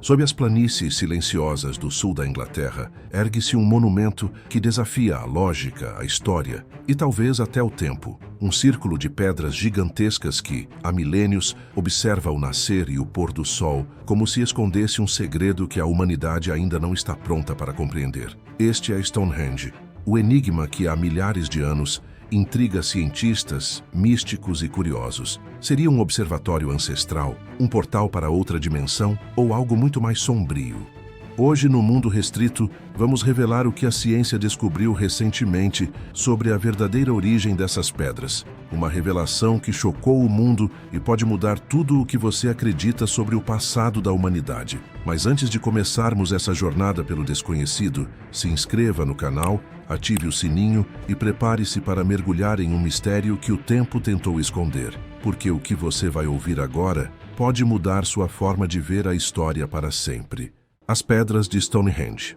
Sob as planícies silenciosas do sul da Inglaterra, ergue-se um monumento que desafia a lógica, a história e talvez até o tempo. Um círculo de pedras gigantescas que, há milênios, observa o nascer e o pôr do sol, como se escondesse um segredo que a humanidade ainda não está pronta para compreender. Este é Stonehenge, o enigma que há milhares de anos intriga cientistas, místicos e curiosos. Seria um observatório ancestral, um portal para outra dimensão ou algo muito mais sombrio? Hoje, no mundo restrito, vamos revelar o que a ciência descobriu recentemente sobre a verdadeira origem dessas pedras. Uma revelação que chocou o mundo e pode mudar tudo o que você acredita sobre o passado da humanidade. Mas antes de começarmos essa jornada pelo desconhecido, se inscreva no canal, ative o sininho e prepare-se para mergulhar em um mistério que o tempo tentou esconder. Porque o que você vai ouvir agora pode mudar sua forma de ver a história para sempre. As pedras de Stonehenge.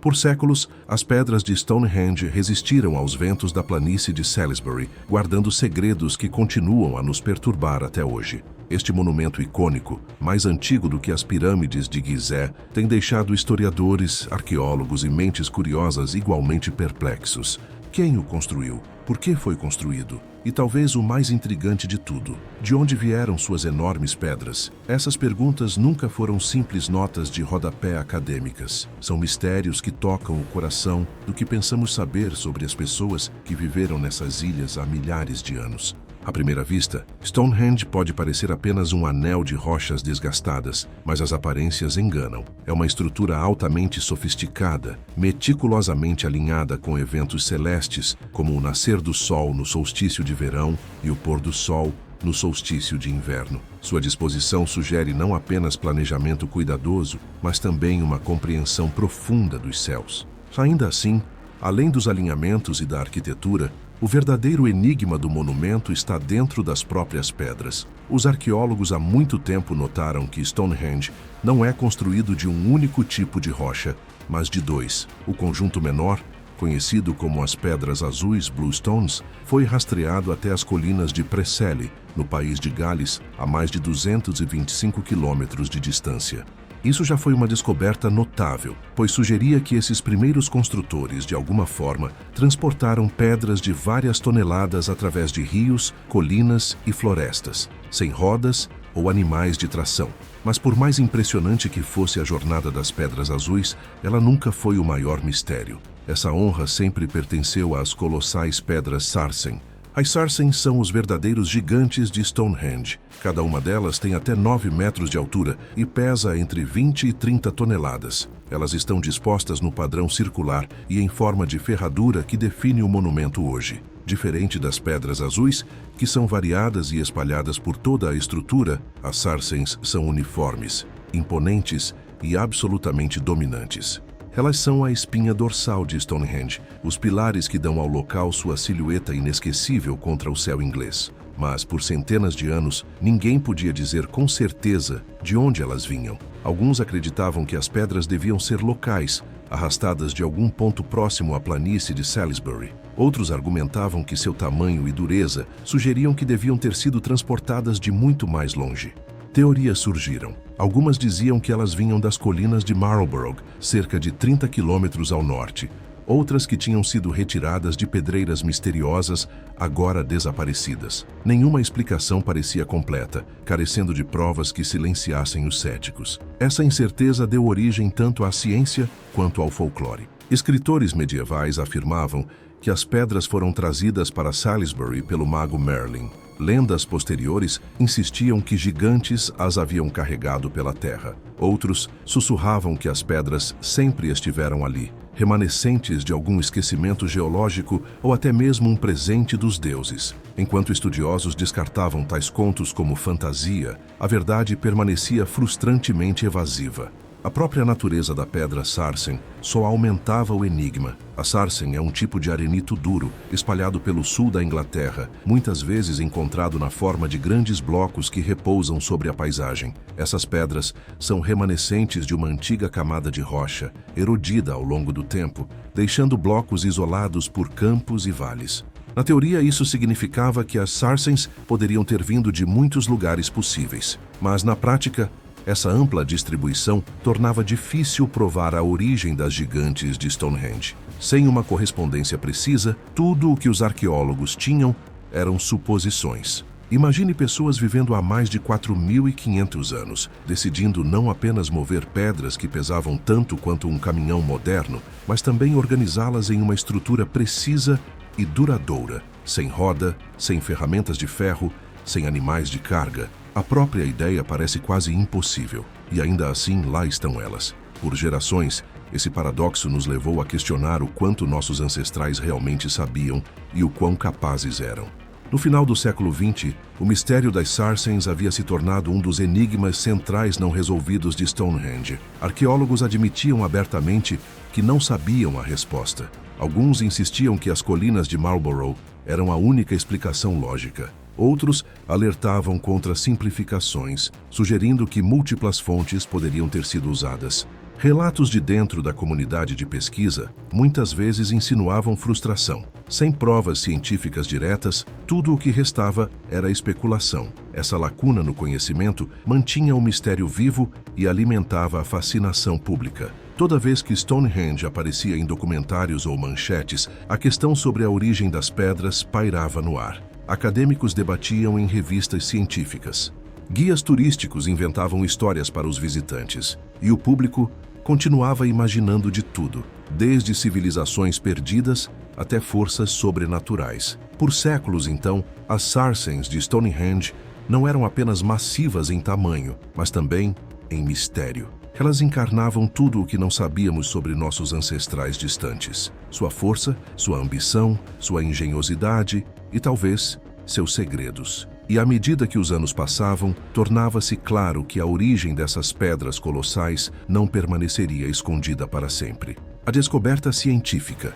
Por séculos, as pedras de Stonehenge resistiram aos ventos da planície de Salisbury, guardando segredos que continuam a nos perturbar até hoje. Este monumento icônico, mais antigo do que as pirâmides de Gizé, tem deixado historiadores, arqueólogos e mentes curiosas igualmente perplexos. Quem o construiu? Por que foi construído? E talvez o mais intrigante de tudo, de onde vieram suas enormes pedras? Essas perguntas nunca foram simples notas de rodapé acadêmicas. São mistérios que tocam o coração do que pensamos saber sobre as pessoas que viveram nessas ilhas há milhares de anos. À primeira vista, Stonehenge pode parecer apenas um anel de rochas desgastadas, mas as aparências enganam. É uma estrutura altamente sofisticada, meticulosamente alinhada com eventos celestes, como o nascer do sol no solstício de verão e o pôr do sol no solstício de inverno. Sua disposição sugere não apenas planejamento cuidadoso, mas também uma compreensão profunda dos céus. Ainda assim, além dos alinhamentos e da arquitetura, o verdadeiro enigma do monumento está dentro das próprias pedras. Os arqueólogos há muito tempo notaram que Stonehenge não é construído de um único tipo de rocha, mas de dois. O conjunto menor, conhecido como as Pedras Azuis Bluestones, foi rastreado até as colinas de Preseli, no país de Gales, a mais de 225 quilômetros de distância. Isso já foi uma descoberta notável, pois sugeria que esses primeiros construtores, de alguma forma, transportaram pedras de várias toneladas através de rios, colinas e florestas, sem rodas ou animais de tração. Mas por mais impressionante que fosse a jornada das Pedras Azuis, ela nunca foi o maior mistério. Essa honra sempre pertenceu às colossais pedras Sarsen. As Sarsen são os verdadeiros gigantes de Stonehenge. Cada uma delas tem até 9 metros de altura e pesa entre 20 e 30 toneladas. Elas estão dispostas no padrão circular e em forma de ferradura que define o monumento hoje. Diferente das Pedras Azuis, que são variadas e espalhadas por toda a estrutura, as Sarsens são uniformes, imponentes e absolutamente dominantes. Elas são a espinha dorsal de Stonehenge, os pilares que dão ao local sua silhueta inesquecível contra o céu inglês. Mas, por centenas de anos, ninguém podia dizer com certeza de onde elas vinham. Alguns acreditavam que as pedras deviam ser locais, arrastadas de algum ponto próximo à planície de Salisbury. Outros argumentavam que seu tamanho e dureza sugeriam que deviam ter sido transportadas de muito mais longe. Teorias surgiram. Algumas diziam que elas vinham das colinas de Marlborough, cerca de 30 quilômetros ao norte. Outras que tinham sido retiradas de pedreiras misteriosas, agora desaparecidas. Nenhuma explicação parecia completa, carecendo de provas que silenciassem os céticos. Essa incerteza deu origem tanto à ciência quanto ao folclore. Escritores medievais afirmavam que as pedras foram trazidas para Salisbury pelo mago Merlin. Lendas posteriores insistiam que gigantes as haviam carregado pela terra. Outros sussurravam que as pedras sempre estiveram ali, remanescentes de algum esquecimento geológico ou até mesmo um presente dos deuses. Enquanto estudiosos descartavam tais contos como fantasia, a verdade permanecia frustrantemente evasiva. A própria natureza da pedra Sarsen só aumentava o enigma. A Sarsen é um tipo de arenito duro, espalhado pelo sul da Inglaterra, muitas vezes encontrado na forma de grandes blocos que repousam sobre a paisagem. Essas pedras são remanescentes de uma antiga camada de rocha, erodida ao longo do tempo, deixando blocos isolados por campos e vales. Na teoria, isso significava que as Sarsens poderiam ter vindo de muitos lugares possíveis, mas na prática, Essa ampla distribuição tornava difícil provar a origem das gigantes de Stonehenge. Sem uma correspondência precisa, tudo o que os arqueólogos tinham eram suposições. Imagine pessoas vivendo há mais de 4.500 anos, decidindo não apenas mover pedras que pesavam tanto quanto um caminhão moderno, mas também organizá-las em uma estrutura precisa e duradoura, sem roda, sem ferramentas de ferro, sem animais de carga. A própria ideia parece quase impossível, e ainda assim lá estão elas. Por gerações, esse paradoxo nos levou a questionar o quanto nossos ancestrais realmente sabiam e o quão capazes eram. No final do século XX, o mistério das Sarsens havia se tornado um dos enigmas centrais não resolvidos de Stonehenge. Arqueólogos admitiam abertamente que não sabiam a resposta. Alguns insistiam que as colinas de Marlborough eram a única explicação lógica. Outros alertavam contra simplificações, sugerindo que múltiplas fontes poderiam ter sido usadas. Relatos de dentro da comunidade de pesquisa muitas vezes insinuavam frustração. Sem provas científicas diretas, tudo o que restava era especulação. Essa lacuna no conhecimento mantinha o mistério vivo e alimentava a fascinação pública. Toda vez que Stonehenge aparecia em documentários ou manchetes, a questão sobre a origem das pedras pairava no ar. Acadêmicos debatiam em revistas científicas. Guias turísticos inventavam histórias para os visitantes, e o público continuava imaginando de tudo, desde civilizações perdidas até forças sobrenaturais. Por séculos, então, as Sarsens de Stonehenge não eram apenas massivas em tamanho, mas também em mistério. Elas encarnavam tudo o que não sabíamos sobre nossos ancestrais distantes. Sua força, sua ambição, sua engenhosidade e, talvez, seus segredos. E à medida que os anos passavam, tornava-se claro que a origem dessas pedras colossais não permaneceria escondida para sempre. A descoberta científica,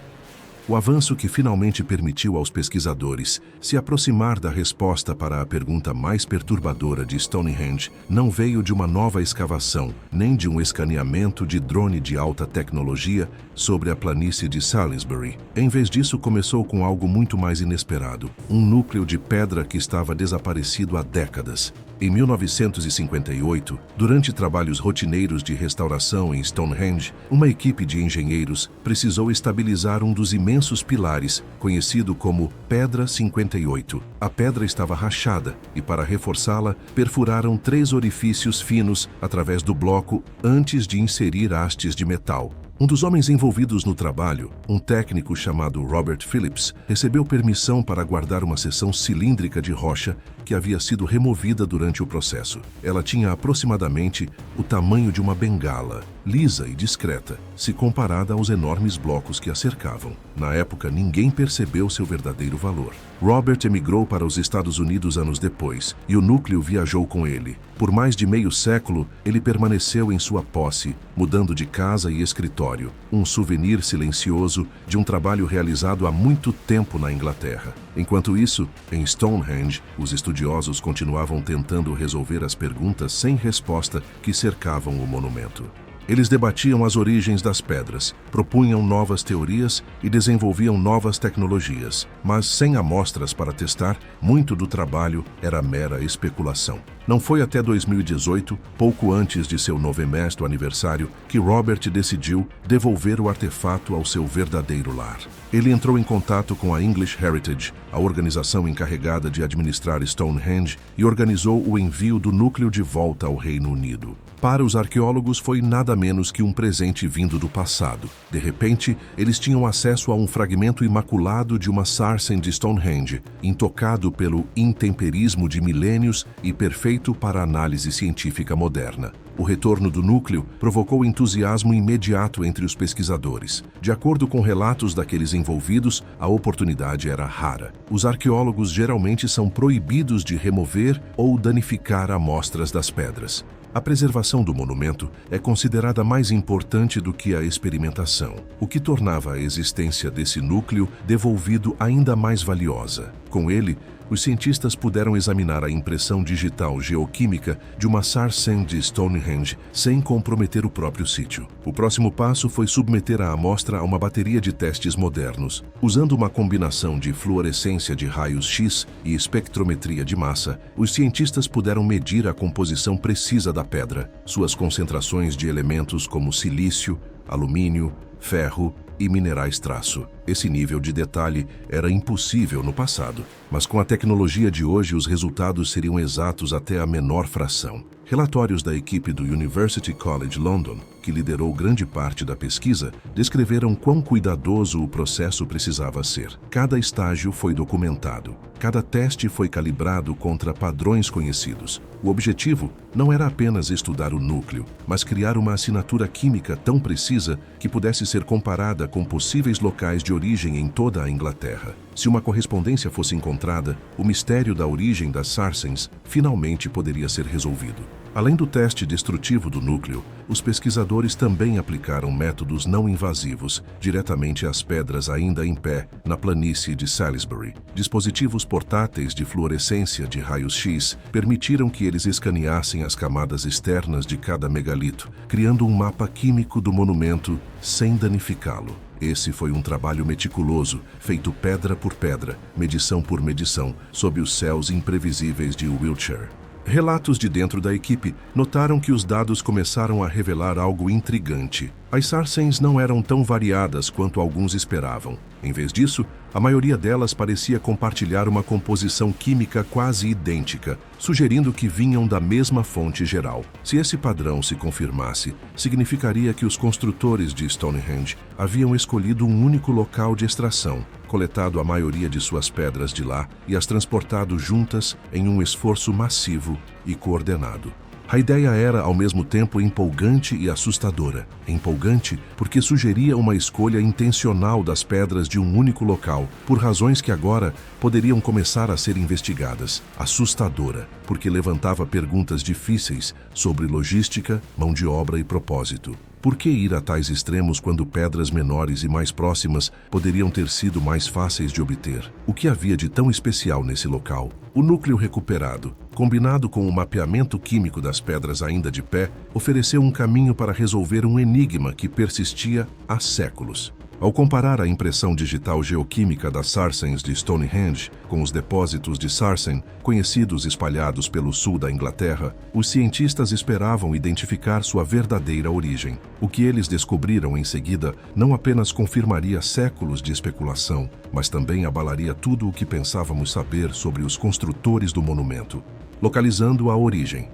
o avanço que finalmente permitiu aos pesquisadores se aproximar da resposta para a pergunta mais perturbadora de Stonehenge, não veio de uma nova escavação, nem de um escaneamento de drone de alta tecnologia sobre a planície de Salisbury. Em vez disso, começou com algo muito mais inesperado, um núcleo de pedra que estava desaparecido há décadas. Em 1958, durante trabalhos rotineiros de restauração em Stonehenge, uma equipe de engenheiros precisou estabilizar um dos imensos pilares, conhecido como Pedra 58. A pedra estava rachada e, para reforçá-la, perfuraram 3 orifícios finos através do bloco antes de inserir hastes de metal. Um dos homens envolvidos no trabalho, um técnico chamado Robert Phillips, recebeu permissão para guardar uma seção cilíndrica de rocha que havia sido removida durante o processo. Ela tinha aproximadamente o tamanho de uma bengala, lisa e discreta, se comparada aos enormes blocos que a cercavam. Na época, ninguém percebeu seu verdadeiro valor. Robert emigrou para os Estados Unidos anos depois, e o núcleo viajou com ele. Por mais de meio século, ele permaneceu em sua posse, mudando de casa e escritório, um souvenir silencioso de um trabalho realizado há muito tempo na Inglaterra. Enquanto isso, em Stonehenge, os estudiosos continuavam tentando resolver as perguntas sem resposta que cercavam o monumento. Eles debatiam as origens das pedras, propunham novas teorias e desenvolviam novas tecnologias, mas sem amostras para testar, muito do trabalho era mera especulação. Não foi até 2018, pouco antes de seu 90º aniversário, que Robert decidiu devolver o artefato ao seu verdadeiro lar. Ele entrou em contato com a English Heritage, a organização encarregada de administrar Stonehenge, e organizou o envio do núcleo de volta ao Reino Unido. Para os arqueólogos, foi nada menos que um presente vindo do passado. De repente, eles tinham acesso a um fragmento imaculado de uma Sarsen de Stonehenge, intocado pelo intemperismo de milênios e perfeito para a análise científica moderna. O retorno do núcleo provocou entusiasmo imediato entre os pesquisadores. De acordo com relatos daqueles envolvidos, a oportunidade era rara. Os arqueólogos geralmente são proibidos de remover ou danificar amostras das pedras. A preservação do monumento é considerada mais importante do que a experimentação, o que tornava a existência desse núcleo devolvido ainda mais valiosa. Com ele, os cientistas puderam examinar a impressão digital geoquímica de uma sarsen de Stonehenge sem comprometer o próprio sítio. O próximo passo foi submeter a amostra a uma bateria de testes modernos. Usando uma combinação de fluorescência de raios X e espectrometria de massa, os cientistas puderam medir a composição precisa da pedra, suas concentrações de elementos como silício, alumínio, ferro e minerais traço. Esse nível de detalhe era impossível no passado, mas com a tecnologia de hoje os resultados seriam exatos até a menor fração. Relatórios da equipe do University College London, que liderou grande parte da pesquisa, descreveram quão cuidadoso o processo precisava ser. Cada estágio foi documentado. Cada teste foi calibrado contra padrões conhecidos. O objetivo não era apenas estudar o núcleo, mas criar uma assinatura química tão precisa que pudesse ser comparada com possíveis locais de origem em toda a Inglaterra. Se uma correspondência fosse encontrada, o mistério da origem das sarsens finalmente poderia ser resolvido. Além do teste destrutivo do núcleo, os pesquisadores também aplicaram métodos não invasivos diretamente às pedras ainda em pé na planície de Salisbury. Dispositivos portáteis de fluorescência de raios X permitiram que eles escaneassem as camadas externas de cada megalito, criando um mapa químico do monumento sem danificá-lo. Esse foi um trabalho meticuloso, feito pedra por pedra, medição por medição, sob os céus imprevisíveis de Wiltshire. Relatos de dentro da equipe notaram que os dados começaram a revelar algo intrigante. As sarsens não eram tão variadas quanto alguns esperavam. Em vez disso, a maioria delas parecia compartilhar uma composição química quase idêntica, sugerindo que vinham da mesma fonte geral. Se esse padrão se confirmasse, significaria que os construtores de Stonehenge haviam escolhido um único local de extração, coletado a maioria de suas pedras de lá e as transportado juntas em um esforço massivo e coordenado. A ideia era, ao mesmo tempo, empolgante e assustadora. Empolgante porque sugeria uma escolha intencional das pedras de um único local, por razões que agora poderiam começar a ser investigadas. Assustadora porque levantava perguntas difíceis sobre logística, mão de obra e propósito. Por que ir a tais extremos quando pedras menores e mais próximas poderiam ter sido mais fáceis de obter? O que havia de tão especial nesse local? O núcleo recuperado, combinado com o mapeamento químico das pedras ainda de pé, ofereceu um caminho para resolver um enigma que persistia há séculos. Ao comparar a impressão digital geoquímica das sarsens de Stonehenge com os depósitos de sarsen conhecidos espalhados pelo sul da Inglaterra, os cientistas esperavam identificar sua verdadeira origem. O que eles descobriram em seguida não apenas confirmaria séculos de especulação, mas também abalaria tudo o que pensávamos saber sobre os construtores do monumento. Localizando a origem.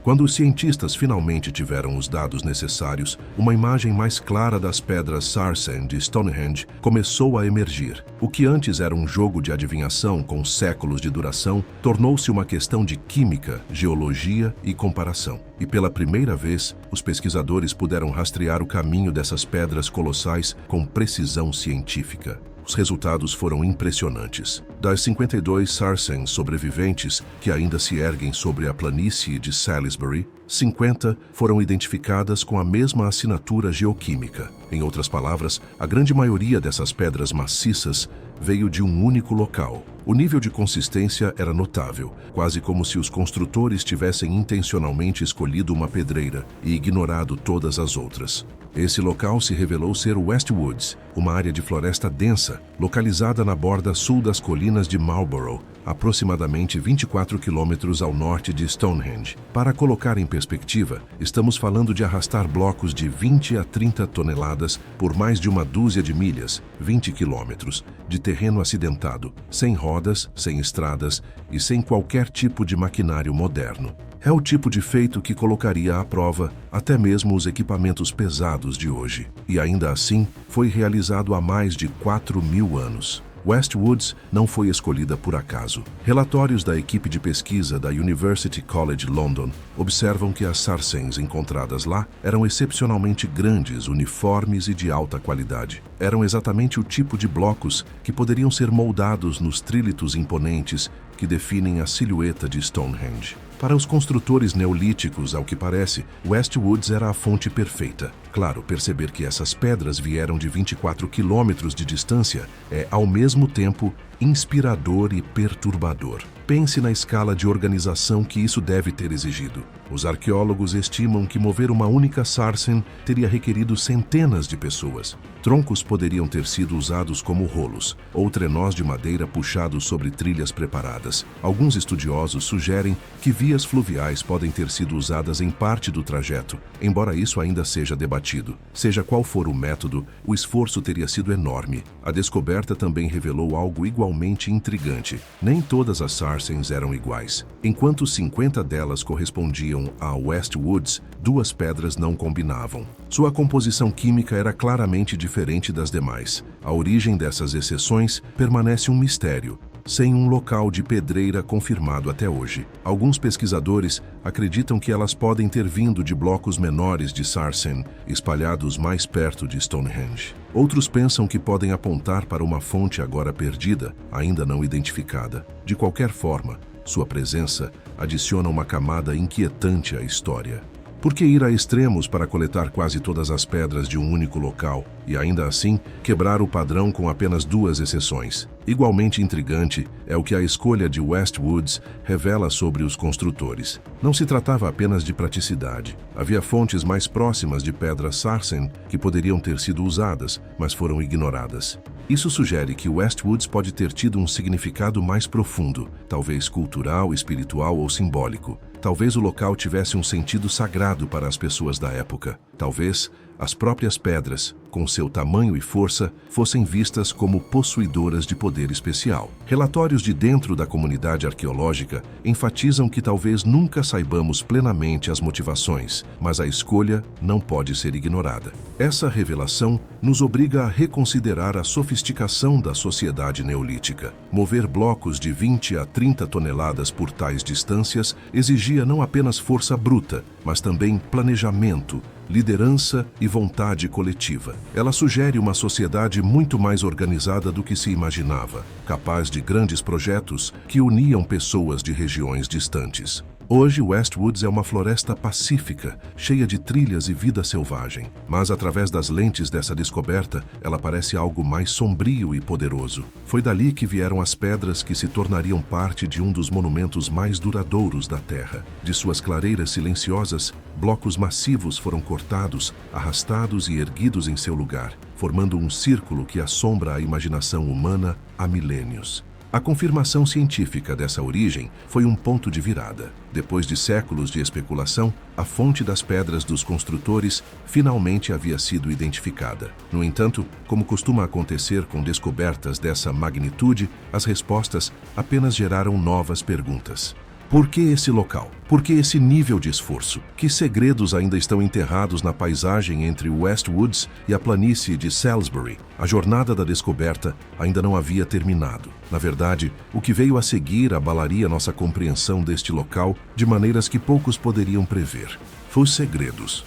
Quando os cientistas finalmente tiveram os dados necessários, uma imagem mais clara das pedras sarsen de Stonehenge começou a emergir. O que antes era um jogo de adivinhação com séculos de duração, tornou-se uma questão de química, geologia e comparação. E pela primeira vez, os pesquisadores puderam rastrear o caminho dessas pedras colossais com precisão científica. Os resultados foram impressionantes. Das 52 sarsens sobreviventes que ainda se erguem sobre a planície de Salisbury, 50 foram identificadas com a mesma assinatura geoquímica. Em outras palavras, a grande maioria dessas pedras maciças veio de um único local. O nível de consistência era notável, quase como se os construtores tivessem intencionalmente escolhido uma pedreira e ignorado todas as outras. Esse local se revelou ser Westwoods, uma área de floresta densa, localizada na borda sul das colinas de Marlborough, aproximadamente 24 quilômetros ao norte de Stonehenge. Para colocar em perspectiva, estamos falando de arrastar blocos de 20 a 30 toneladas por mais de uma dúzia de milhas, 20 quilômetros, de terreno acidentado, sem rodas, sem estradas e sem qualquer tipo de maquinário moderno. É o tipo de feito que colocaria à prova até mesmo os equipamentos pesados de hoje. E ainda assim, foi realizado há mais de 4.000 anos. Westwoods não foi escolhida por acaso. Relatórios da equipe de pesquisa da University College London observam que as sarsens encontradas lá eram excepcionalmente grandes, uniformes e de alta qualidade. Eram exatamente o tipo de blocos que poderiam ser moldados nos trílitos imponentes que definem a silhueta de Stonehenge. Para os construtores neolíticos, ao que parece, Westwoods era a fonte perfeita. Claro, perceber que essas pedras vieram de 24 quilômetros de distância é, ao mesmo tempo, inspirador e perturbador. Pense na escala de organização que isso deve ter exigido. Os arqueólogos estimam que mover uma única sarsen teria requerido centenas de pessoas. Troncos poderiam ter sido usados como rolos, ou trenós de madeira puxados sobre trilhas preparadas. Alguns estudiosos sugerem que vias fluviais podem ter sido usadas em parte do trajeto, embora isso ainda seja debatido. Seja qual for o método, o esforço teria sido enorme. A descoberta também revelou algo igualmente intrigante. Nem todas as sarsens eram iguais. Enquanto 50 delas correspondiam a Westwoods, 2 pedras não combinavam. Sua composição química era claramente diferente das demais. A origem dessas exceções permanece um mistério, sem um local de pedreira confirmado até hoje. Alguns pesquisadores acreditam que elas podem ter vindo de blocos menores de sarsen, espalhados mais perto de Stonehenge. Outros pensam que podem apontar para uma fonte agora perdida, ainda não identificada. De qualquer forma, sua presença adiciona uma camada inquietante à história. Por que ir a extremos para coletar quase todas as pedras de um único local e, ainda assim, quebrar o padrão com apenas 2 exceções? Igualmente intrigante é o que a escolha de Westwoods revela sobre os construtores. Não se tratava apenas de praticidade. Havia fontes mais próximas de pedras sarsen que poderiam ter sido usadas, mas foram ignoradas. Isso sugere que Westwoods pode ter tido um significado mais profundo, talvez cultural, espiritual ou simbólico. Talvez o local tivesse um sentido sagrado para as pessoas da época. Talvez as próprias pedras, com seu tamanho e força, fossem vistas como possuidoras de poder especial. Relatórios de dentro da comunidade arqueológica enfatizam que talvez nunca saibamos plenamente as motivações, mas a escolha não pode ser ignorada. Essa revelação nos obriga a reconsiderar a sofisticação da sociedade neolítica. Mover blocos de 20 a 30 toneladas por tais distâncias exigia não apenas força bruta, mas também planejamento, liderança e vontade coletiva. Ela sugere uma sociedade muito mais organizada do que se imaginava, capaz de grandes projetos que uniam pessoas de regiões distantes. Hoje, Westwoods é uma floresta pacífica, cheia de trilhas e vida selvagem. Mas, através das lentes dessa descoberta, ela parece algo mais sombrio e poderoso. Foi dali que vieram as pedras que se tornariam parte de um dos monumentos mais duradouros da Terra. De suas clareiras silenciosas, blocos massivos foram cortados, arrastados e erguidos em seu lugar, formando um círculo que assombra a imaginação humana há milênios. A confirmação científica dessa origem foi um ponto de virada. Depois de séculos de especulação, a fonte das pedras dos construtores finalmente havia sido identificada. No entanto, como costuma acontecer com descobertas dessa magnitude, as respostas apenas geraram novas perguntas. Por que esse local? Por que esse nível de esforço? Que segredos ainda estão enterrados na paisagem entre Westwoods e a planície de Salisbury? A jornada da descoberta ainda não havia terminado. Na verdade, o que veio a seguir abalaria nossa compreensão deste local de maneiras que poucos poderiam prever. Os segredos.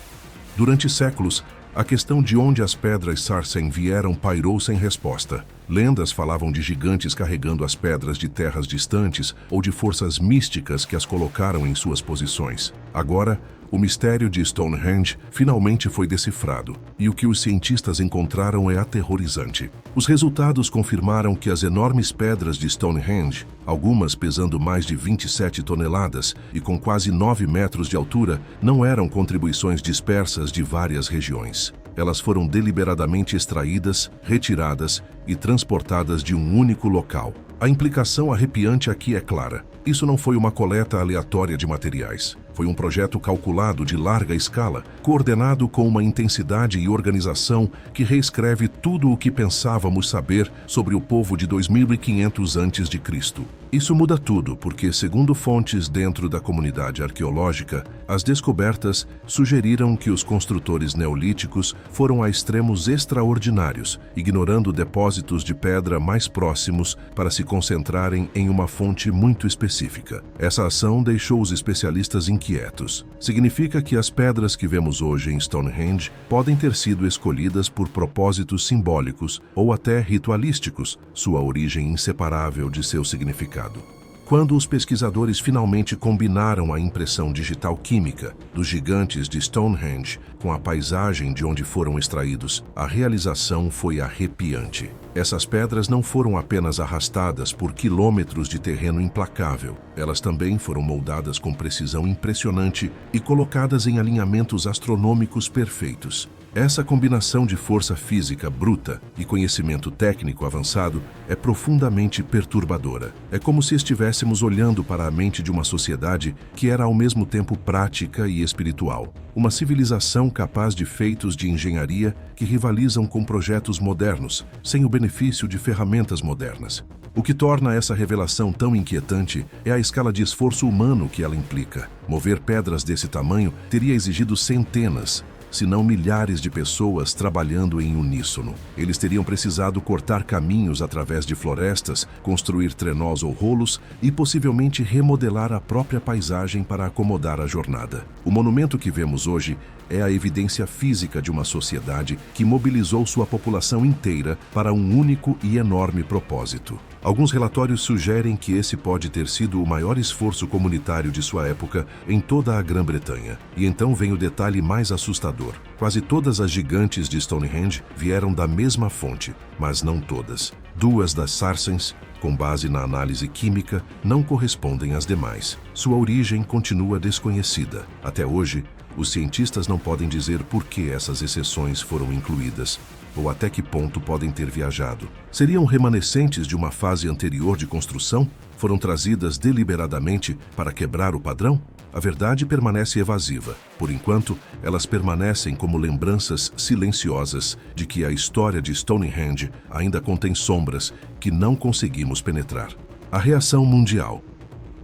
Durante séculos, a questão de onde as pedras sarsen vieram pairou sem resposta. Lendas falavam de gigantes carregando as pedras de terras distantes ou de forças místicas que as colocaram em suas posições. Agora, o mistério de Stonehenge finalmente foi decifrado, e o que os cientistas encontraram é aterrorizante. Os resultados confirmaram que as enormes pedras de Stonehenge, algumas pesando mais de 27 toneladas e com quase 9 metros de altura, não eram contribuições dispersas de várias regiões. Elas foram deliberadamente extraídas, retiradas e transportadas de um único local. A implicação arrepiante aqui é clara. Isso não foi uma coleta aleatória de materiais. Foi um projeto calculado de larga escala, coordenado com uma intensidade e organização que reescreve tudo o que pensávamos saber sobre o povo de 2500 a.C. Isso muda tudo, porque, segundo fontes dentro da comunidade arqueológica, as descobertas sugeriram que os construtores neolíticos foram a extremos extraordinários, ignorando depósitos de pedra mais próximos para se concentrarem em uma fonte muito específica. Essa ação deixou os especialistas inquietos. Significa que as pedras que vemos hoje em Stonehenge podem ter sido escolhidas por propósitos simbólicos ou até ritualísticos, sua origem inseparável de seu significado. Quando os pesquisadores finalmente combinaram a impressão digital química dos gigantes de Stonehenge com a paisagem de onde foram extraídos, a realização foi arrepiante. Essas pedras não foram apenas arrastadas por quilômetros de terreno implacável, elas também foram moldadas com precisão impressionante e colocadas em alinhamentos astronômicos perfeitos. Essa combinação de força física bruta e conhecimento técnico avançado é profundamente perturbadora. É como se estivéssemos olhando para a mente de uma sociedade que era ao mesmo tempo prática e espiritual. Uma civilização capaz de feitos de engenharia que rivalizam com projetos modernos, sem o benefício de ferramentas modernas. O que torna essa revelação tão inquietante é a escala de esforço humano que ela implica. Mover pedras desse tamanho teria exigido centenas, se não milhares de pessoas trabalhando em uníssono. Eles teriam precisado cortar caminhos através de florestas, construir trenós ou rolos e possivelmente remodelar a própria paisagem para acomodar a jornada. O monumento que vemos hoje é a evidência física de uma sociedade que mobilizou sua população inteira para um único e enorme propósito. Alguns relatórios sugerem que esse pode ter sido o maior esforço comunitário de sua época em toda a Grã-Bretanha. E então vem o detalhe mais assustador. Quase todas as gigantes de Stonehenge vieram da mesma fonte, mas não todas. Duas das Sarsens, com base na análise química, não correspondem às demais. Sua origem continua desconhecida. Até hoje, os cientistas não podem dizer por que essas exceções foram incluídas, ou até que ponto podem ter viajado. Seriam remanescentes de uma fase anterior de construção? Foram trazidas deliberadamente para quebrar o padrão? A verdade permanece evasiva. Por enquanto, elas permanecem como lembranças silenciosas de que a história de Stonehenge ainda contém sombras que não conseguimos penetrar. A reação mundial.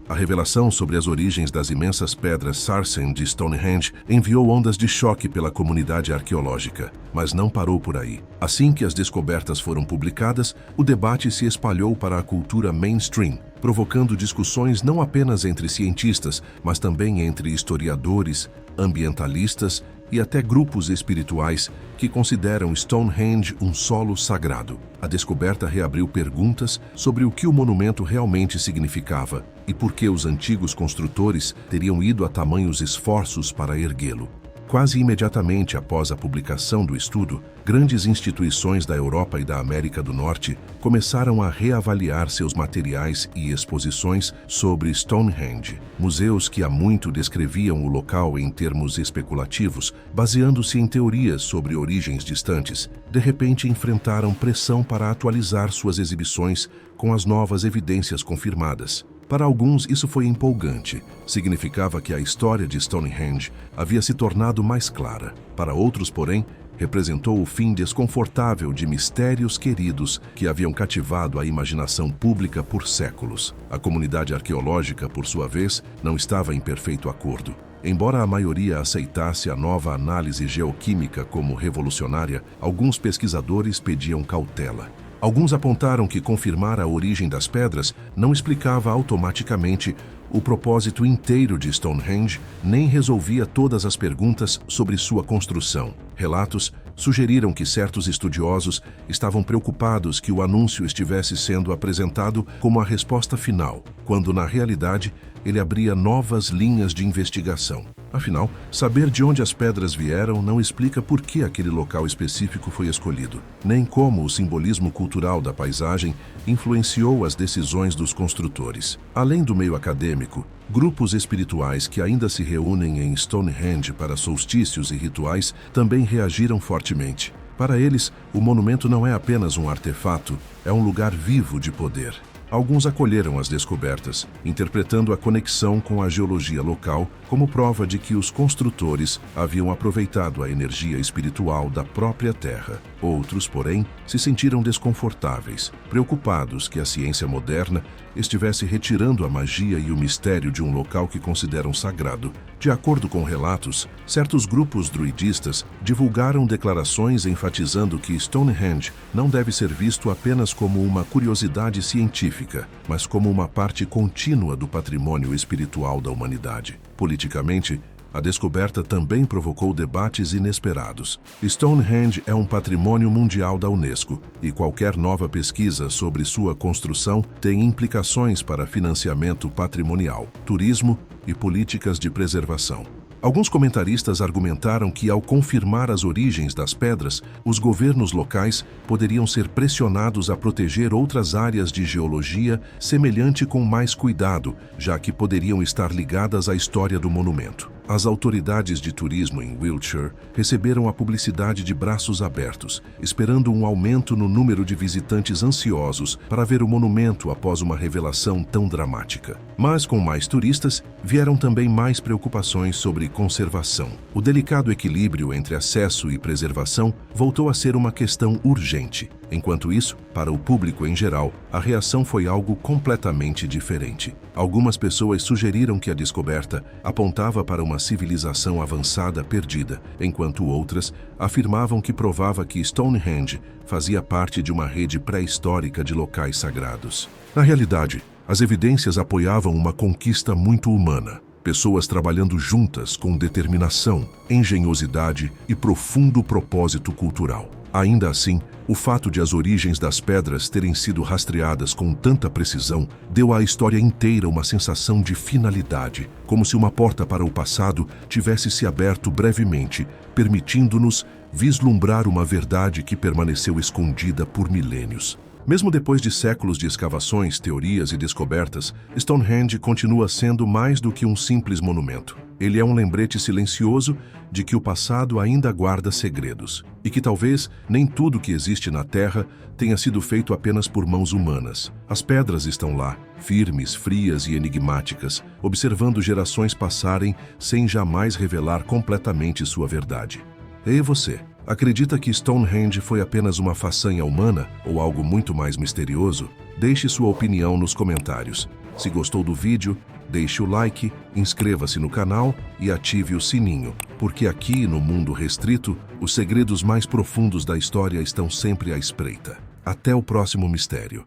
A revelação sobre as origens das imensas pedras Sarsen de Stonehenge enviou ondas de choque pela comunidade arqueológica, mas não parou por aí. Assim que as descobertas foram publicadas, o debate se espalhou para a cultura mainstream, provocando discussões não apenas entre cientistas, mas também entre historiadores, ambientalistas e até grupos espirituais que consideram Stonehenge um solo sagrado. A descoberta reabriu perguntas sobre o que o monumento realmente significava e por que os antigos construtores teriam ido a tamanhos esforços para erguê-lo. Quase imediatamente após a publicação do estudo, grandes instituições da Europa e da América do Norte começaram a reavaliar seus materiais e exposições sobre Stonehenge. Museus que há muito descreviam o local em termos especulativos, baseando-se em teorias sobre origens distantes, de repente enfrentaram pressão para atualizar suas exibições com as novas evidências confirmadas. Para alguns, isso foi empolgante. Significava que a história de Stonehenge havia se tornado mais clara. Para outros, porém, representou o fim desconfortável de mistérios queridos que haviam cativado a imaginação pública por séculos. A comunidade arqueológica, por sua vez, não estava em perfeito acordo. Embora a maioria aceitasse a nova análise geoquímica como revolucionária, alguns pesquisadores pediam cautela. Alguns apontaram que confirmar a origem das pedras não explicava automaticamente o propósito inteiro de Stonehenge, nem resolvia todas as perguntas sobre sua construção. Relatos sugeriram que certos estudiosos estavam preocupados que o anúncio estivesse sendo apresentado como a resposta final, quando na realidade ele abria novas linhas de investigação. Afinal, saber de onde as pedras vieram não explica por que aquele local específico foi escolhido, nem como o simbolismo cultural da paisagem influenciou as decisões dos construtores. Além do meio acadêmico, grupos espirituais que ainda se reúnem em Stonehenge para solstícios e rituais também reagiram fortemente. Para eles, o monumento não é apenas um artefato, é um lugar vivo de poder. Alguns acolheram as descobertas, interpretando a conexão com a geologia local como prova de que os construtores haviam aproveitado a energia espiritual da própria terra. Outros, porém, se sentiram desconfortáveis, preocupados que a ciência moderna estivesse retirando a magia e o mistério de um local que consideram sagrado. De acordo com relatos, certos grupos druidistas divulgaram declarações enfatizando que Stonehenge não deve ser visto apenas como uma curiosidade científica, mas como uma parte contínua do patrimônio espiritual da humanidade. Politicamente, a descoberta também provocou debates inesperados. Stonehenge é um patrimônio mundial da Unesco e qualquer nova pesquisa sobre sua construção tem implicações para financiamento patrimonial, turismo e políticas de preservação. Alguns comentaristas argumentaram que, ao confirmar as origens das pedras, os governos locais poderiam ser pressionados a proteger outras áreas de geologia semelhante com mais cuidado, já que poderiam estar ligadas à história do monumento. As autoridades de turismo em Wiltshire receberam a publicidade de braços abertos, esperando um aumento no número de visitantes ansiosos para ver o monumento após uma revelação tão dramática. Mas com mais turistas, vieram também mais preocupações sobre conservação. O delicado equilíbrio entre acesso e preservação voltou a ser uma questão urgente. Enquanto isso, para o público em geral, a reação foi algo completamente diferente. Algumas pessoas sugeriram que a descoberta apontava para uma civilização avançada perdida, enquanto outras afirmavam que provava que Stonehenge fazia parte de uma rede pré-histórica de locais sagrados. Na realidade, as evidências apoiavam uma conquista muito humana. Pessoas trabalhando juntas com determinação, engenhosidade e profundo propósito cultural. Ainda assim, o fato de as origens das pedras terem sido rastreadas com tanta precisão deu à história inteira uma sensação de finalidade, como se uma porta para o passado tivesse se aberto brevemente, permitindo-nos vislumbrar uma verdade que permaneceu escondida por milênios. Mesmo depois de séculos de escavações, teorias e descobertas, Stonehenge continua sendo mais do que um simples monumento. Ele é um lembrete silencioso de que o passado ainda guarda segredos e que talvez nem tudo que existe na Terra tenha sido feito apenas por mãos humanas. As pedras estão lá, firmes, frias e enigmáticas, observando gerações passarem sem jamais revelar completamente sua verdade. E você? Acredita que Stonehenge foi apenas uma façanha humana ou algo muito mais misterioso? Deixe sua opinião nos comentários. Se gostou do vídeo, deixe o like, inscreva-se no canal e ative o sininho, porque aqui no mundo restrito, os segredos mais profundos da história estão sempre à espreita. Até o próximo mistério.